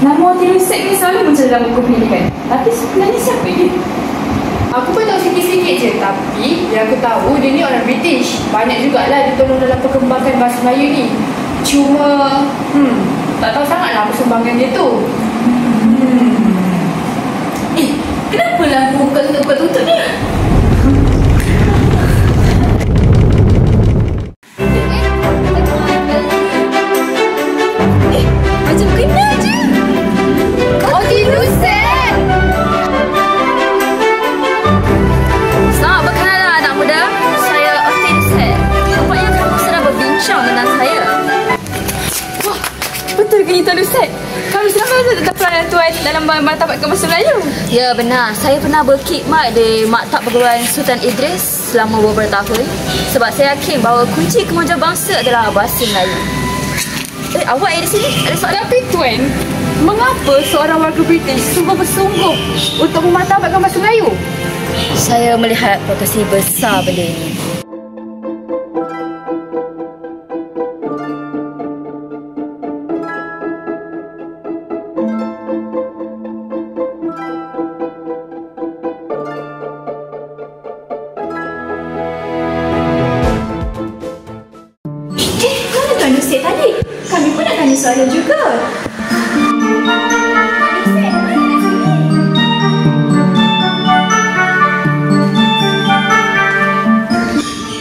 Nama Tino Sek ni selalu muncul dalam buku pendidikan. Tapi sebenarnya siapa dia? Aku pun tahu sikit-sikit je, tapi yang aku tahu dia ni orang British. Banyak jugalah dia tolong dalam perkembangan bahasa Melayu ni. Cuma, tak tahu sangatlah apa sumbangan dia tu. Kenapa lampu buka tutup ni? Macam kena je. Oh, Tino Sek! Selamat berkenalan anak muda. Saya Tino Sek. Nampaknya kamu sedang berbincang tentang saya. Wah, betul ke ni Tino Sek? Kami selama tetap peranan tuan dalam martabat bahasa Melayu. Ya benar, saya pernah berkhidmat di Maktab Perguruan Sultan Idris selama beberapa tahun. Sebab saya yakin bahawa kunci kemajuan bangsa adalah bahasa Melayu. Awak di sini ada soalan? Tapi tuan, mengapa seorang warga British sungguh bersungguh untuk memartabatkan bahasa Melayu? Saya melihat potensi besar benda ini. Mana Tuan Nusik tadi? Kami pun nak tanya soalan juga.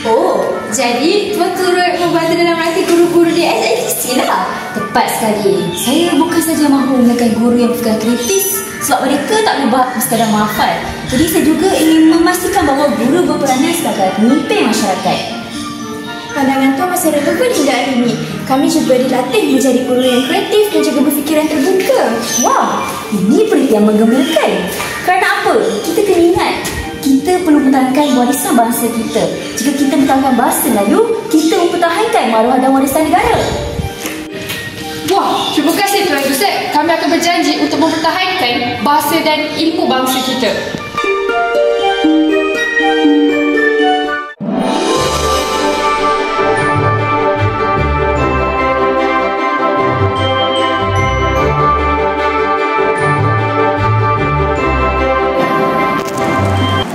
Oh, jadi Tuan turut membantu dalam rantai guru-guru di SITC lah. Tepat sekali. Saya bukan saja mahu menggunakan guru yang bukan kritis sebab mereka tak boleh sekadar menghafal. Jadi saya juga ingin memastikan bahawa guru berperanan sebagai pemimpin masyarakat. Pandangan Tuan masih relevan hingga hari ini. Kami juga dilatih menjadi guru yang kreatif dan juga berfikiran terbuka. Wah, ini penelitian menggembirakan. Kerana apa? Kita kena ingat, kita perlu mempertahankan warisan bangsa kita. Jika kita mempertahankan bahasa Melayu, kita mempertahankan maruah dan warisan negara. Wah, terima kasih Tuan Nusik. Kami akan berjanji untuk mempertahankan bahasa dan ilmu bangsa kita.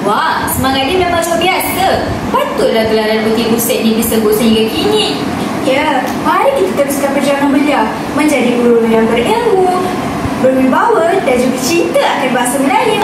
Wah, semangat dia memang luar biasa. Patutlah gelaran Putih Buset ni disebut sehingga kini. Ya, mari kita teruskan perjalanan beliau menjadi guru yang berilmu, berwibawa dan juga cinta akan bahasa Melayu.